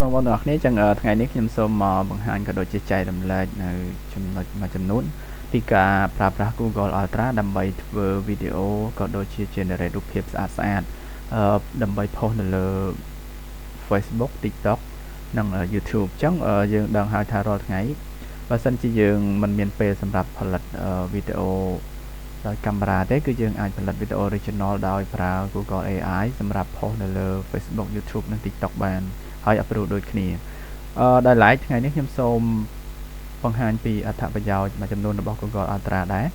បងប្អូនទាំងអស់គ្នាចឹងថ្ងៃនេះខ្ញុំសូមបង្ហាញក៏ដូចជាចែករំលែកនៅចំណុចមួយចំនួនពីការប្រើប្រាស់ Google Ultra ដើម្បីធ្វើវីដេអូក៏ដូចជា generate រូបភាពស្អាតដើម្បី post នៅលើ Facebook TikTok និង YouTube ចឹងយើងដឹងហើយថារាល់ថ្ងៃបើសិនជាយើងមិនមានពេលសម្រាប់ផលិតវីដេអូដោយកាមេរ៉ាទេគឺយើងអាចផលិតវីដេអូ original ដោយប្រើ Google AI សម្រាប់ post នៅលើ Facebook YouTube និង TikTok បានហើយ upload ដូចគ្នាដោយឡែកថ្ងៃនេះខ្ញុំសូមបង្ហាញពីអត្ថប្រយោជន៍មួយចំនួនរបស់ Google Ultra ដែរអ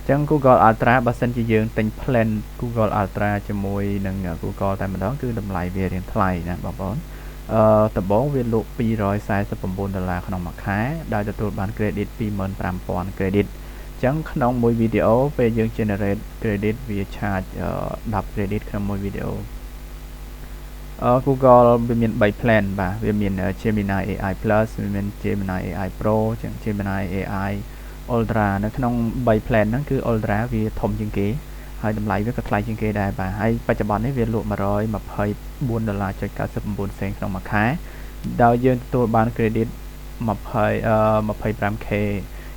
ញ្ចឹង Google Ultra បើសិនជាយើងទិញ plan Google Ultra ជាមួយនឹង Google តែម្ដងគឺតម្លៃវារៀងថ្លៃណាបងប្អូនដំបូងវាលក់$249ក្នុងមួយខែដោយទទួលបាន credit 25,000 credit អញ្ចឹងក្នុងមួយវីដេអូពេលយើង generate credit វា charge 10 credit ក្នុងមួយវីដេអូGoogle វាមាន3 plan បាទវាមាន Gemini AI Plus វាមាន Gemini AI Pro ចឹង Gemini AI Ultra នៅក្នុង3 plan ហ្នឹងគឺ Ultra វាធំជាងគេហើយតម្លៃវាក៏ថ្លៃជាងគេដែរបាទហើយបច្ចុប្បន្ននេះវាលក់$124.99 សេនក្នុងមួយខែដោយយើងទទួលបាន credit 25k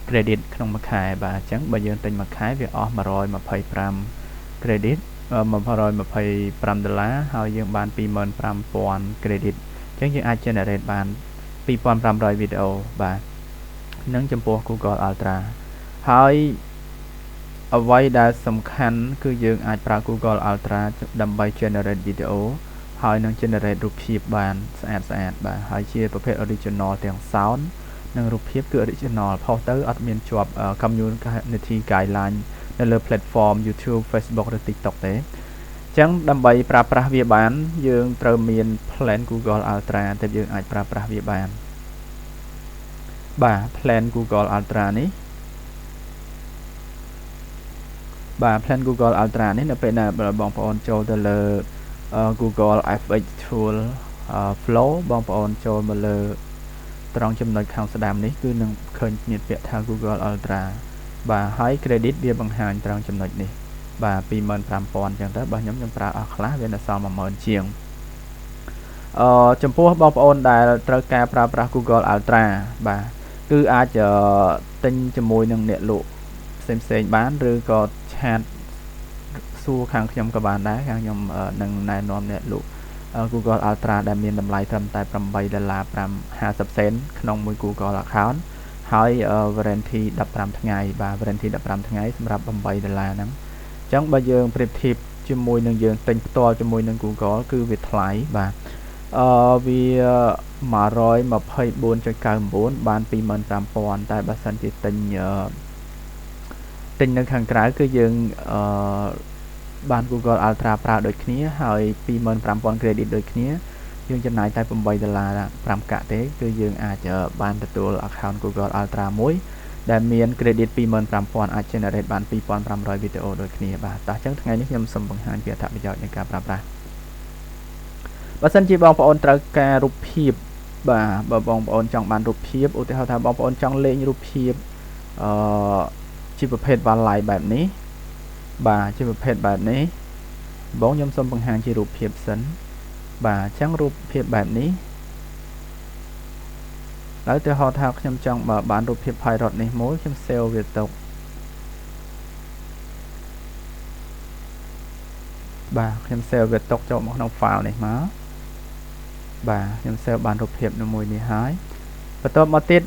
credit ក្នុងមួយខែបាទអញ្ចឹងបើយើងទិញមួយខែវាអស់125 credit $125ហើយយើងបាន25,000 credit អញ្ចឹងយើងអាច generate បាន2,500 វីដេអូបាទនឹងចំពោះ Google Ultra ហើយអ្វីដែលសំខាន់គឺយើងអាចប្រើ Google Ultra ដើម្បី generate វីដេអូហើយនឹង generate រូបភាពបានស្អាតបាទហើយជាប្រភេទ original ទាំង sound និងរូបភាពគឺ original ផុសទៅអត់មានជាប់ community guideline នៅលើ platform YouTube Facebook ឬ TikTok ទេអញ្ចឹងដើម្បីប្រើប្រាស់វាបានយើងត្រូវមាន plan Google Ultra តែយើងអាចប្រើប្រាស់វាបានបាទ plan Google Ultra នេះបាទ plan Google Ultra នេះនៅពេលដែលបងប្អូនចូលទៅលើ Google FX Tool Flow បងប្អូនចូលមកលើត្រង់ចំណុចខាងស្ដាំនេះគឺនឹងឃើញមានពាក្យថា Google Ultra បាទហើយ credit វាបង្ហាញត្រង់ចំណុចនេះបាទ25,000អញ្ចឹងទៅបើខ្ញុំប្រើអស់ខ្លះវានៅសល់10,000ជាងចំពោះបងប្អូនដែលត្រូវការប្រើប្រាស់ Google Ultra បាទគឺអាចទិញជាមួយនឹងអ្នកលក់ផ្សេងបានឬក៏ឆាតសួរខាងខ្ញុំក៏បានដែរខាងខ្ញុំនឹងណែនាំអ្នកលក់Google Ultra ដែលមានតម្លៃត្រឹមតែ$8.50 សេនក្នុងមួយ Google account ហើយ warranty 15 ថ្ងៃបាទ warranty 15 ថ្ងៃសម្រាប់$8ហ្នឹងអញ្ចឹងបើយើងប្រៀបធៀបជាមួយនឹងយើងទិញផ្ទាល់ជាមួយនឹង Google គឺវាថ្លៃបាទវា$124.99បាន25,000តែបើសិនជាទិញនៅខាងក្រៅគឺយើងបាន Google Ultra ប្រើដូចគ្នាហើយ25,000 credit ដូចគ្នាយើងចំណាយតែ$8 5កាក់ទេគឺយើងអាចបានទទួល account Google Ultra មួយដែលមាន credit 25,000អាច generate បាន2,500 វីដេអូដូចគ្នាបាទតោះអញ្ចឹងថ្ងៃនេះខ្ញុំសូមបង្ហាញពីអត្ថប្រយោជន៍នៃការប្រើប្រាស់បើសិនជាបងប្អូនត្រូវការរូបភាពបាទបើបងប្អូនចង់បានរូបភាពឧទាហរណ៍ថាបងប្អូនចង់លេងរូបភាពជាប្រភេទ wildlife បែបនេះបាទជាប្រភេទបែបនេះបងខ្ញុំសូមបង្ហាញជារូបភាពសិនបាទអញ្ចឹងរូបភាពបែបនេះហើយឧទាហរណ៍ថាខ្ញុំចង់បានរូបភាព pirate នេះមួយខ្ញុំ save វាទុកបាទខ្ញុំ save វាទុកចូលមកក្នុង file នេះមកបាទខ្ញុំ save បានរូបភាពមួយនេះហើយបន្ទាប់មកទៀត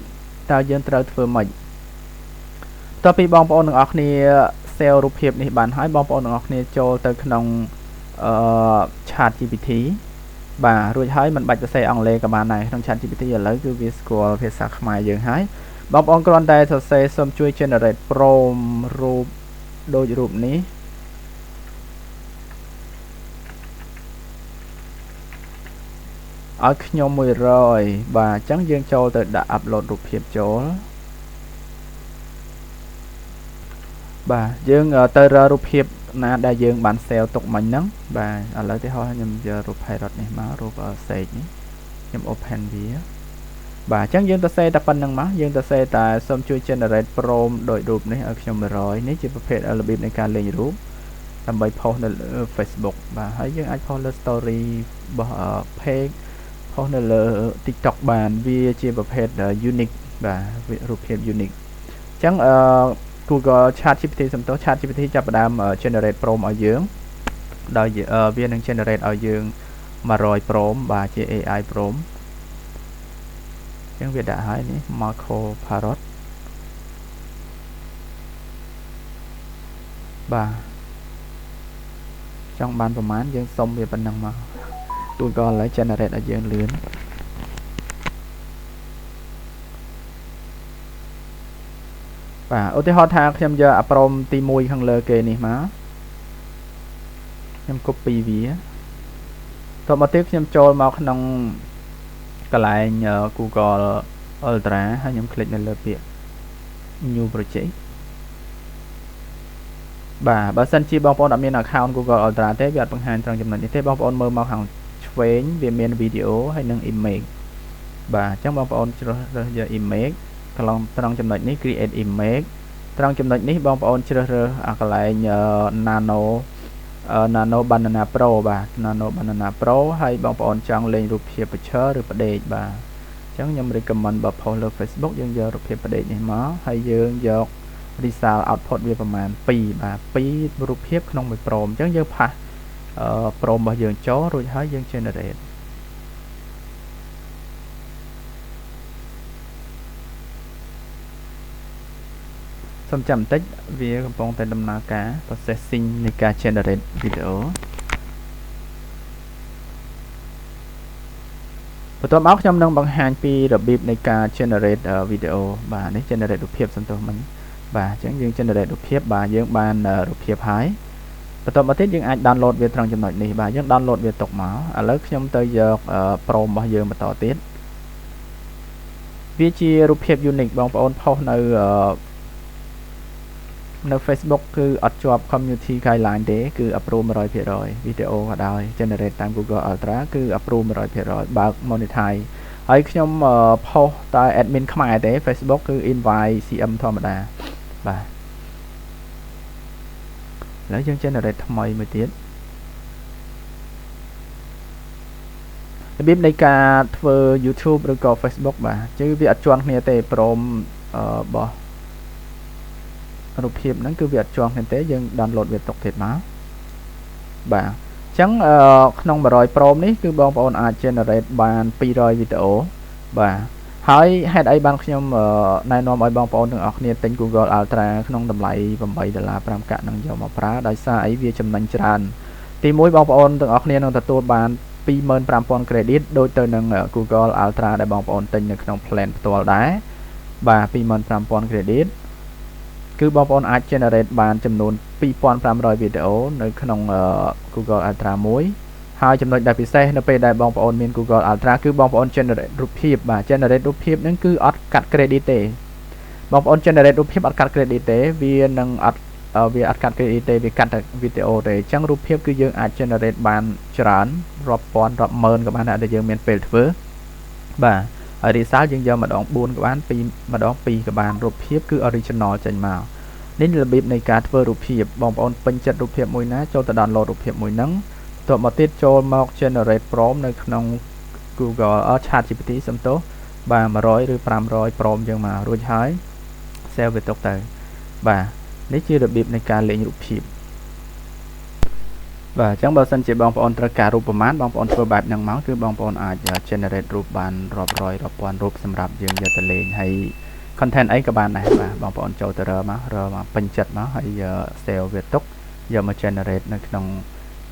តើយើងត្រូវធ្វើម៉េចបន្ទាប់ពីបងប្អូនទាំងអស់គ្នា save រូបភាពនេះបានហើយបងប្អូនទាំងអស់គ្នាចូលទៅក្នុងChatGPT បាទរួចហើយមិនបាច់សរសេរអង់គ្លេសក៏បានដែរក្នុង ChatGPT ឥឡូវគឺវាស្គាល់ភាសាខ្មែរយើងហើយបងប្អូនគ្រាន់តែសរសេរសូមជួយ generate prompt រូបដូចរូបនេះឲ្យខ្ញុំ100បាទអញ្ចឹងយើងចូលទៅដាក់ upload រូបភាពចូលបាទយើងទៅរករូបភាពណាដែលយើងបាន save ទុកមិញហ្នឹងបាទឥឡូវទីហោះខ្ញុំយករូប pirate នេះមករូប sage នេះខ្ញុំ open វាបាទអញ្ចឹងយើងទៅសេតែប៉ុណ្្នឹងមកយើងទៅសេតែសូមជួយ generate prompt ដោយរូបនេះឲ្យខ្ញុំ100នេះជាប្រភេទរបៀបនៃការលេងរូបដើម្បី post នៅ Facebook បាទហើយយើងអាច post លើ story របស់ page post នៅលើ TikTok បានវាជាប្រភេទ unique បាទរូបភាព unique អញ្ចឹងGoogle ChatGPT សំទោស ChatGPT ចាប់ផ្ដើម generate prompt ឲ្យយើងដោយវានឹង generate ឲ្យយើង100 prompt បាទជា AI prompt អញ្ចឹងវាដាក់ឲ្យនេះ Marco Parrot បាទចង់បានប្រមាណយើងសុំវាប៉ុណ្ណឹងមក Google ឥឡូវ generate ឲ្យយើងលឿនបាទឧទាហរណ៍ថាខ្ញុំយកអា prompt ទី1ខាងលើគេនេះមកខ្ញុំ copy វាតមកទៀតខ្ញុំចូលមកក្នុងកន្លែង Google Ultra ហើយខ្ញុំ click នៅលើពាក្យ New Project បាទបើសិនជាបងប្អូនអត់មាន account Google Ultra ទេវាអត់បង្ហាញត្រង់ចំណុចនេះទេបងប្អូនមើលមកខាងឆ្វេងវាមាន video ហើយនិង image បាទអញ្ចឹងបងប្អូនជ្រើសរើសយក image ត្រង់ចំណុចនេះ create image ត្រង់ចំណុចនេះបងប្អូនជ្រើសរើសអាកន្លែង Nano Banana Pro បាទ Nano Banana Pro ហើយបងប្អូនចង់លេងរូបភាព picture ឬផ្ដេកបាទអញ្ចឹងខ្ញុំ recommend បើ post លើ Facebook យើងយករូបភាពផ្ដេកនេះមកហើយយើងយក result output វាប្រមាណ2បាទ2រូបភាពក្នុងមួយ prompt អញ្ចឹងយើងផាសprompt របស់យើងចូលរួចហើយយើង generate សូមចាំបន្តិចវាកំពុងតែដំណើរការ processing នៃការ generate video បន្ទាប់មកខ្ញុំនឹងបង្ហាញពីរបៀបនៃការ generate video បាទនេះ generate រូបភាពសន្ទុះមិញបាទអញ្ចឹងយើង generate រូបភាពបាទយើងបានរូបភាពហើយបន្ទាប់មកទៀតយើងអាច download វាត្រង់ចំណុចនេះបាទយើង download វាទុកមកឥឡូវខ្ញុំទៅយក prompt របស់យើងបន្តទៀតវាជារូបភាព unique បងប្អូន post នៅ Facebook គឺអត់ជាប់ community guideline ទេគឺ approve 100% video ក៏ដោយ generate តាម Google Ultra គឺ approve 100% បើក monetize ហើយខ្ញុំ post តែ admin ខ្មែរទេ Facebook គឺ invite CM ធម្មតាបាទឥឡូវយើង generate ថ្មីមួយទៀតរបៀបនៃការធ្វើ YouTube ឬក៏ Facebook បាទគឺវាអត់ជាន់គ្នាទេ prompt របស់រូបភាពហ្នឹងគឺវាអត់ជាប់គ្នាទេយើង download វាទុកទៀតមកបាទអញ្ចឹងក្នុង100 prompt នេះគឺបងប្អូនអាច generate បាន200 video បាទហើយហេតុអីបានខ្ញុំណែនាំឲ្យបងប្អូនទាំងអស់គ្នាទិញ Google Ultra ក្នុងតម្លៃ$8 5កាក់នឹងយកមកប្រើដោយសារអីវាចំណេញច្រើនទី1បងប្អូនទាំងអស់គ្នានឹងទទួលបាន 25,000 credit ដូចទៅនឹង Google Ultra ដែលបងប្អូនទិញនៅក្នុង plan ផ្ទាល់ដែរបាទ 25,000 creditគឺបងប្អូនអាច generate បានចំនួន 2,500 video នៅក្នុង Google Ultra 1ហើយចំណុចដែលពិសេសនៅពេលដែលបងប្អូនមាន Google Ultra គឺបងប្អូន generate រូបភាពបាទ generate រូបភាពហ្នឹងគឺអត់កាត់ credit ទេបងប្អូន generate រូបភាពអត់កាត់ credit ទេវានឹងអត់កាត់ credit ទេវាកាត់តែ video ទេអញ្ចឹងរូបភាពគឺយើងអាច generate បានច្រើនរាប់ពាន់រាប់ម៉ឺនក៏បានដែរដែលយើងមានពេលធ្វើបាទហើយ result យើងយកម្ដង4ក៏បានម្ដង2ក៏បានរូបភាពគឺ original ចេញមកនេះរបៀបនៃការធ្វើរូបភាពបងប្អូនពេញចិត្តរូបភាពមួយណាចូលទៅ download រូបភាពមួយហ្នឹងបន្ទាប់មកទៀតចូលមក generate prompt នៅក្នុង Google ChatGPT សំទោសបាទ100ឬ500 prompt យើងមករួចហើយ save វាទុកទៅបាទនេះជារបៀបនៃការលេងរូបភាពបាទអញ្ចឹងបើសិនជាបងប្អូនត្រូវការរូបប្រមាណបងប្អូនធ្វើបែបហ្នឹងមកគឺបងប្អូនអាច generate រូបបានរាប់រយរាប់ពាន់រូបសម្រាប់យើងយកទៅលេងហើយ content អីក៏បានដែរបាទបងប្អូនចូលទៅរើមកពេញចិត្តមកហើយ save វាទុកយកមក generate នៅក្នុង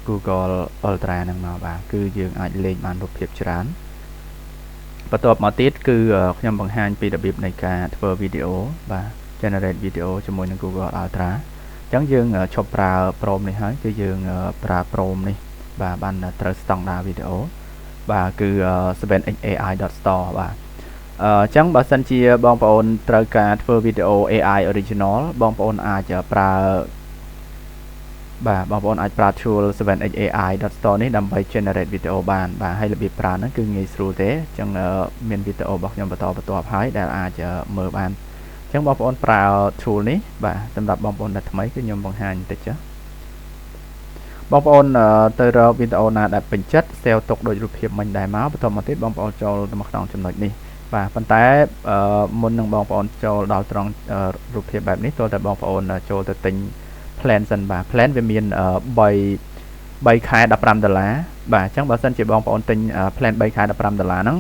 Google Ultra ហ្នឹងមកបាទគឺយើងអាចលេងបានរូបភាពច្រើនបន្ទាប់មកទៀតគឺខ្ញុំបង្ហាញពីរបៀបនៃការធ្វើ video បាទ generate video ជាមួយនឹង Google Ultra អញ្ចឹងយើងឈប់ប្រើ prompt នេះហើយគឺយើងប្រើ prompt នេះបាទបានត្រូវ standard video បាទគឺ 7xai.store បាទអញ្ចឹងបើសិនជាបងប្អូនត្រូវការធ្វើ video AI original បងប្អូនអាចប្រើបាទបងប្អូនអាចប្រើ tool 7xai.store នេះដើម្បី generate video បានបាទហើយរបៀបប្រើហ្នឹងគឺងាយស្រួលទេអញ្ចឹងមាន video របស់ខ្ញុំបន្តបន្ទាប់ហើយដែលអាចមើលបានអញ្ចឹងបងប្អូនប្រើ tool នេះបាទសម្រាប់បងប្អូនដែលថ្មីគឺខ្ញុំបង្ហាញបន្តិចចុះ បងប្អូនទៅរកវីដេអូណាដែលពេញចិត្ត save ទុកដូចរូបភាពមិញដែរមកបន្តមកទៀតបងប្អូនចូលទៅក្នុងចំណុចនេះបាទប៉ុន្តែមុននឹងបងប្អូនចូលដល់ត្រង់រូបភាពបែបនេះទោះតែបងប្អូនចូលទៅទិញ plan សិនបាទ plan វាមាន3ខែ$15បាទអញ្ចឹងបើសិនជាបងប្អូនទិញ plan 3ខែ$15ហ្នឹង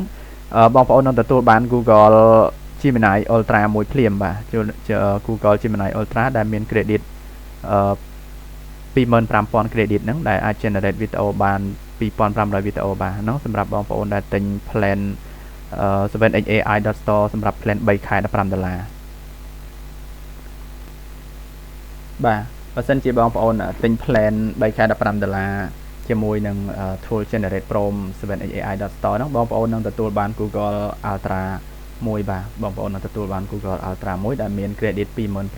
បងប្អូននឹងទទួលបាន Google Gemini Ultra មួយភ្លាមបាទ Google Gemini Ultra ដែលមាន credit 25,000 credit ហ្នឹងដែលអាច generate វីដេអូបាន 2,500 វីដេអូបាទហ្នឹងសម្រាប់បងប្អូនដែលទិញ plan 7xai.store សម្រាប់ plan 3ខែ$15បាទបើសិនជាបងប្អូនទិញ plan 3ខែ$15ជាមួយនឹង tool generate Pro 7xai.store ហ្នឹងបងប្អូននឹងទទួលបាន Google Ultra មួយបាទបងប្អូននឹងទទួលបាន Google Ultra មួយដែលមាន credit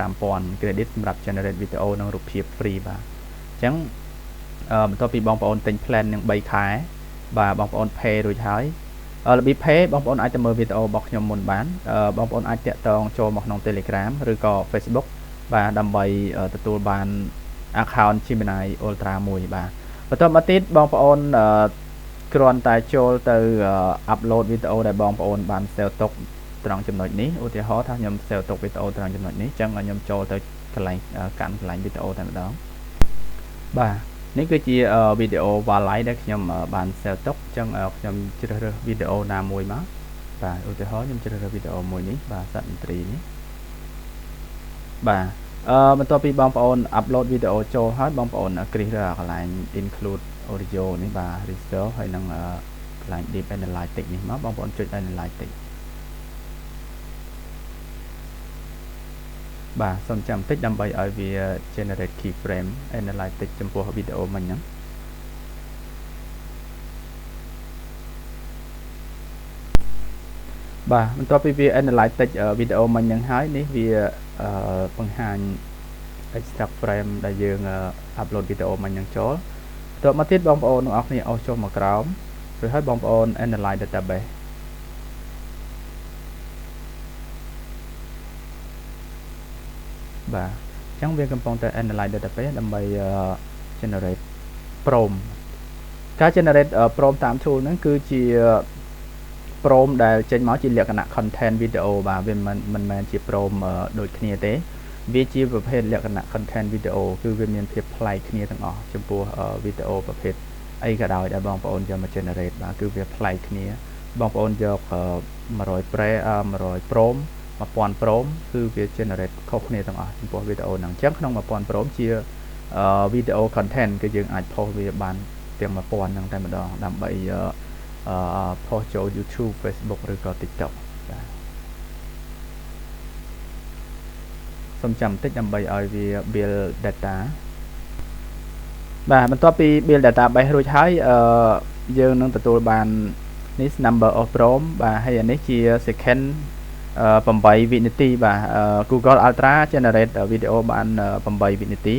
25,000 credit សម្រាប់ generate វីដេអូនិងរូបភាព free បាទអញ្ចឹងបន្ទាប់ពីបងប្អូនទិញ plan នឹង3ខែបាទបងប្អូន pay រួចហើយរបៀប pay បងប្អូនអាចទៅមើលវីដេអូរបស់ខ្ញុំមុនបានបងប្អូនអាចតាក់ទងចូលមកក្នុង Telegram ឬក៏ Facebook បាទដើម្បីទទួលបាន account Gemini Ultra មួយបាទបន្ទាប់មកទៀតបងប្អូនគ្រាន់តែចូលទៅ upload វីដេអូដែលបងប្អូនបាន save ទុកត្រង់ចំណុចនេះឧទាហរណ៍ថាខ្ញុំ save ទុកវីដេអូត្រង់ចំណុចនេះអញ្ចឹងខ្ញុំចូលទៅកន្លែងកាន់កន្លែងវីដេអូតែម្ដងបាទនេះគឺជាវីដេអូ Wildlife ដែលខ្ញុំបាន save ទុកអញ្ចឹងខ្ញុំជ្រើសរើសវីដេអូណាមួយមកបាទឧទាហរណ៍ខ្ញុំជ្រើសរើសវីដេអូមួយនេះបាទសត្វមន្ត្រីនេះបាទបន្ទាប់ពីបងប្អូន upload វីដេអូចូលហើយបងប្អូនគ្រីសកន្លែង include audio នេះបាទ reserve ហើយនឹងកន្លែង deep analytics នេះមកបងប្អូនចុច analytics បាទសូមចាំបន្តិចដើម្បីឲ្យវា generate keyframe analytics ចំពោះវីដេអូមិញហ្នឹងបាទបន្ទាប់ពីវា analytics វីដេអូមិញហ្នឹងហើយនេះវាបង្ហាញ extract frame ដែលយើង upload វីដេអូមិញហ្នឹងចូលបន្ទាប់មកទៀតបងប្អូនទាំងអស់គ្នាអូសចុះមកក្រោមរួចហើយបងប្អូន analyze database បាទអញ្ចឹងវាកំពុងតែ analyze database ដើម្បី generate prompt ការ generate prompt តាម tool ហ្នឹងគឺជា prompt ដែលចេញមកជាលក្ខណៈ content video បាទវាមិនមែនជា prompt ដូចគ្នាទេវាជាប្រភេទលក្ខណៈ content video គឺវាមានភាពប្លែកគ្នាទាំងអស់ចំពោះវីដេអូប្រភេទអីក៏ដោយដែលបងប្អូនយកមក generate បាទគឺវាប្លែកគ្នាបងប្អូនយក100 prompt 1000 prompt គឺវា generate ខុសគ្នាទាំងអស់ចំពោះវីដេអូហ្នឹងអញ្ចឹងក្នុង1000 prompt ជាវីដេអូ content គឺយើងអាច post វាបានទាំង1000ហ្នឹងតែម្ដងដើម្បីpost ចូល YouTube Facebook ឬក៏ TikTok បាទសូមចាំបន្តិចដើម្បីឲ្យវា build data បាទបន្ទាប់ពី build database រួចហើយយើងនឹងទទួលបាននេះ number of prompt បាទហើយអានេះជា second 8 វិនាទីបាទ Google Ultra generate វីដេអូបាន8 វិនាទី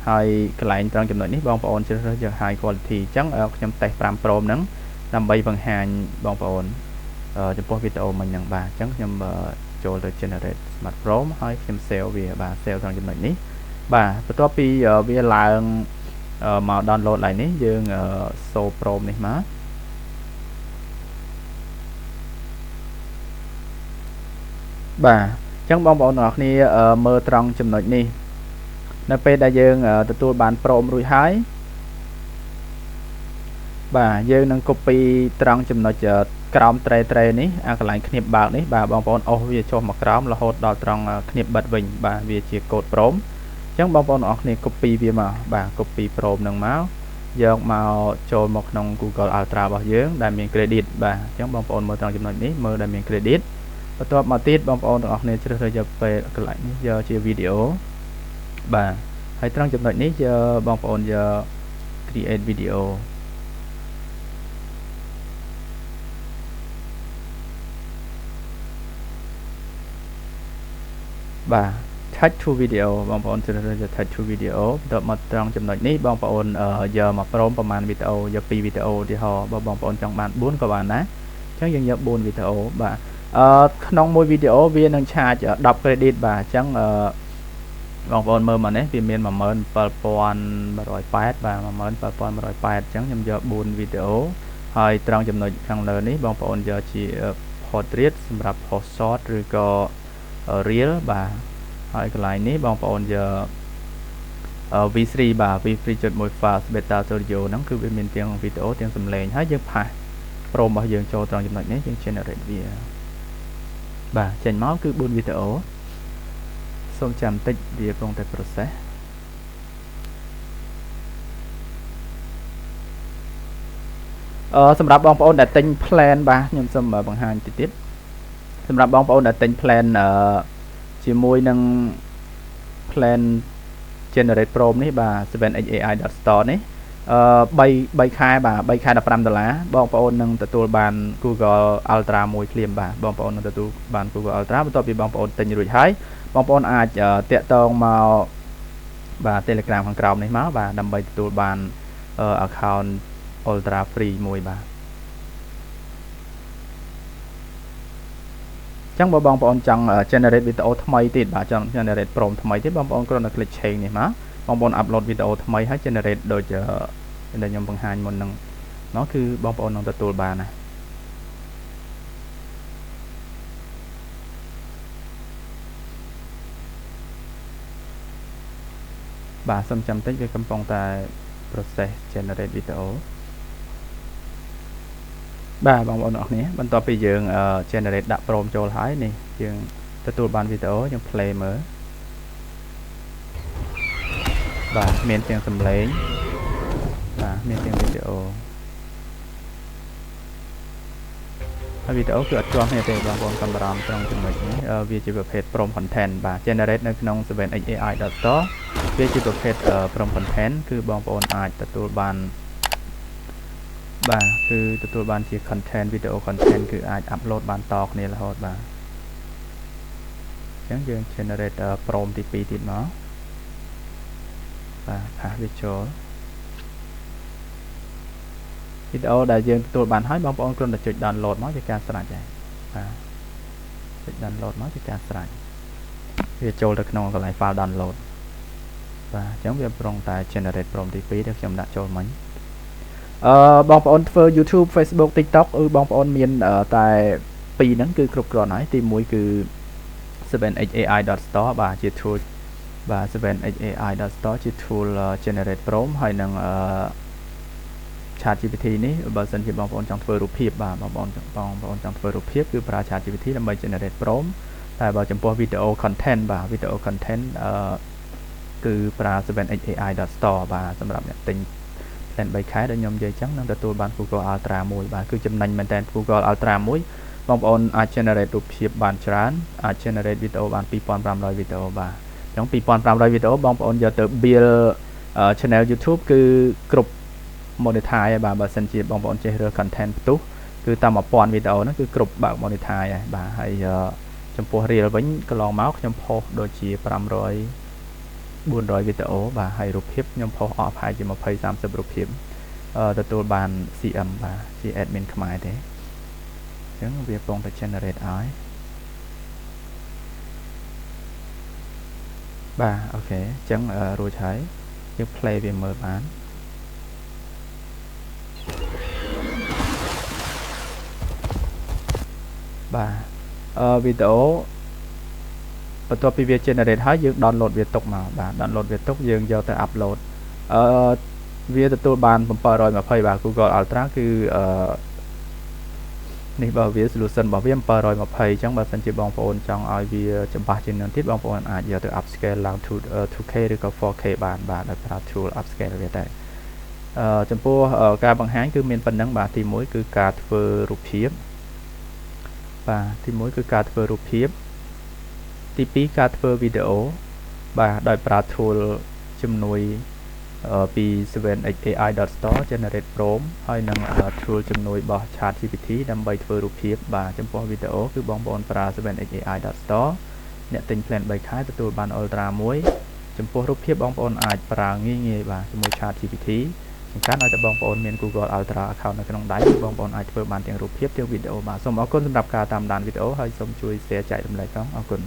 ហើយកន្លែងត្រង់ចំណុចនេះបងប្អូនជ្រើសរើសយក high quality អញ្ចឹងខ្ញុំតេស្ត5 prompt ហ្នឹងដើម្បីបង្ហាញបងប្អូនចំពោះវីដេអូមិញហ្នឹងបាទអញ្ចឹងខ្ញុំចូលទៅ generate smart prompt ហើយខ្ញុំ save វាបាទ save ត្រង់ចំណុចនេះបាទបន្ទាប់ពីវាឡើងមក download ឡើងនេះយើងសូ prompt នេះមកបាទអញ្ចឹងបងប្អូនទាំងអស់គ្នាមើលត្រង់ចំណុចនេះនៅពេលដែលយើងទទួលបាន prompt រួចហើយបាទយើងនឹង copy ត្រង់ចំណុចក្រោម tray នេះកន្លែងគ្នាបបើកនេះបាទបងប្អូនអូសវាចុះមកក្រោមរហូតដល់ត្រង់គ្នាបិទវិញបាទវាជា code prompt អញ្ចឹងបងប្អូនទាំងអស់គ្នា copy វាមកបាទ copy prompt នឹងមកយកមកចូលមកក្នុង Google Ultra របស់យើងដែលមាន credit បាទអញ្ចឹងបងប្អូនមើលត្រង់ចំណុចនេះមើលដែលមាន credit បន្ទាប់មកទៀតបងប្អូនទាំងអស់គ្នាជ្រើសរើសយកពេលកន្លែងនេះយកជាវីដេអូបាទហើយត្រង់ចំណុចនេះយកបងប្អូនយក create video បាទ touch to video បងប្អូនជ្រើសរើសយក touch to video បន្ទាប់មកត្រង់ចំណុចនេះបងប្អូនយកមកព្រមប្រមាណវីដេអូយក2វីដេអូឧទាហរណ៍បើបងប្អូនចង់បាន4ក៏បានដែរអញ្ចឹងយើងយក4វីដេអូបាទក្នុងមួយវីដេអូវានឹងឆាច10 credit បាទអញ្ចឹង បងប្អូនមើលមកនេះវាមាន17108បាទ17108អញ្ចឹងខ្ញុំយក4វីដេអូហើយត្រង់ចំណុចខាងលើនេះបងប្អូនយកជា portrait សម្រាប់ post short ឬក៏ reel បាទហើយកន្លែងនេះបងប្អូនយក V3 បាទ V3.1 file beta studio ហ្នឹងគឺវាមានទាំងវីដេអូទាំងសំឡេងហើយយើងផាស Pro របស់យើងចូលត្រង់ចំណុចនេះយើង generate វាបាទចេញមកគឺ4វីដេអូសូមចាំបន្តិចវាកំពុងតែ process សម្រាប់បងប្អូនដែលទិញ plan បាទខ្ញុំសូមបង្ហាញតិចទៀតសម្រាប់បងប្អូនដែលទិញ plan ជាមួយនឹង plan generate Pro នេះបាទ 7xai.store នេះ3ខែបាទ3ខែ$15បងប្អូននឹងទទួលបាន Google Ultra មួយភ្លាមបាទបងប្អូននឹងទទួលបាន Google Ultra បន្ទាប់ពីបងប្អូនទិញរួចហើយបងប្អូនអាចតាក់ទងមកបាទ Telegram ខាងក្រោមនេះមកបាទដើម្បីទទួលបាន account Ultra free មួយបាទចឹងបើបងប្អូនចង់ generate វីដេអូថ្មីទៀតបាទចង់ generate Pro ថ្មីទៀតបងប្អូនគ្រាន់តែ click change នេះមកបងប្អូន upload វីដេអូថ្មីហើយ generate ដូចដែលខ្ញុំបង្ហាញមុនហ្នឹងនោះគឺបងប្អូននឹងទទួលបានណាបាទសូមចាំតិចវាកំពុងតែ process generate វីដេអូបាទបងប្អូនអរគ្នាបន្ទាប់ពីយើង generate ដាក់ Pro ចូលហើយនេះយើងទទួលបានវីដេអូយើង play មើលបាទមានទាំងសំឡេងបាទមានទាំងវីដេអូហើយវីដេអូគឺអត់ជាប់គ្នាទេបងប្អូនកំបារម្ភត្រង់ចំណុចនេះវាជាប្រភេទ Pro content បាទ generate នៅក្នុង 7xai.store វាជាប្រភេទ Pro content គឺបងប្អូនអាចទទួលបានបាទគឺទទួលបានជា content វីដេអូ content គឺអាច upload បានតគ្នារហូតបាទអញ្ចឹងយើង generate Pro ទី2ទៀតមកបាទផាសវាចូលវីដេអូដែលយើងទទួលបានហើយបងប្អូនគ្រាន់តែចុច download មកជាការស្រេចហើយបាទចុច download មកជាការស្រេចវាចូលទៅក្នុងកន្លែង file download បាទអញ្ចឹងវាប្រងតែ generate Pro ទី2ដែលខ្ញុំដាក់ចូលមិញបងប្អូនធ្វើ YouTube Facebook TikTok បងប្អូនមានតែពីរហ្នឹងគឺគ្រប់គ្រាន់ហើយទី1គឺ 7xai.store បាទជា tool បាទ 7xai.store ជា tool generate Pro ហើយនឹងChatGPT នេះបើសិនជាបងប្អូនចង់ធ្វើរូបភាពបាទបងប្អូនចង់ធ្វើរូបភាពគឺប្រើ ChatGPT ដើម្បី generate Pro តែបើចំពោះ video content បាទ video content គឺប្រើ 7xai.store បាទសម្រាប់អ្នកទិញ plan 3ខែដែលខ្ញុំនិយាយចឹងនឹងទទួលបាន Google Ultra មួយបាទគឺចំណេញមែនតើ Google Ultra មួយបងប្អូនអាច generate រូបភាពបានច្រើនអាច generate វីដេអូបាន2500វីដេអូបាទអញ្ចឹង2500វីដេអូបងប្អូនយកទៅ build channel YouTube គឺគ្រប់ monetize ហើយបាទបើសិនជាបងប្អូនចេះរើស content ផ្ទុះគឺតាម1000វីដេអូហ្នឹងគឺគ្រប់បើក monetize ហើយបាទហើយចំពោះ reel វិញកន្លងមកខ្ញុំ post ដូចជា500 400វីដេអូបាទហើយរូបភាពខ្ញុំ post អស់ប្រហែលជា20 30រូបភាពទទួលបាន CM បាទជា admin ខ្មែរទេអញ្ចឹងវាកំពុងតែ generate ឲ្យបាទអូខេអញ្ចឹងរួចហើយយើង play វាមើលបានបាទវីដេអូបន្ទាប់ពីវា generate ហើយយើង download វាទុកមកបាទ download វាទុកយើងយកទៅ upload វាទទួលបាន720បាទ Google Ultra គឺនេះបើវា solution របស់វា720អញ្ចឹងបើសិនជាបងប្អូនចង់ឲ្យវាច្បាស់ជាងនឹងទៀតបងប្អូនអាចយកទៅ upscale ឡើង 2K ឬក៏ 4K បានបាទដោយប្រើ tool upscale វាតែចំពោះការបង្ហាញគឺមានប៉ុណ្ណឹងបាទទី1គឺការធ្វើរូបភាពបាទទី1គឺការធ្វើរូបភាពទី2ការធ្វើវីដេអូបាទដោយប្រើ tool ជំនួយពី 7xai.store generate Pro ហើយនឹង tool ជំនួយរបស់ ChatGPT ដើម្បីធ្វើរូបភាពបាទចំពោះវីដេអូគឺបងប្អូនប្រើ 7xai.store អ្នកទិញ plan 3ខែទទួលបាន Ultra 1ចំពោះរូបភាពបងប្អូនអាចប្រើងាយបាទជាមួយ ChatGPT សំខាន់ឲ្យតែបងប្អូនមាន Google Ultra account នៅក្នុងដៃបងប្អូនអាចធ្វើបានទាំងរូបភាពទាំងវីដេអូបាទសូមអរគុណសម្រាប់ការតាមដានវីដេអូហើយសូមជួយ share ចែករំលែកផងអរគុណ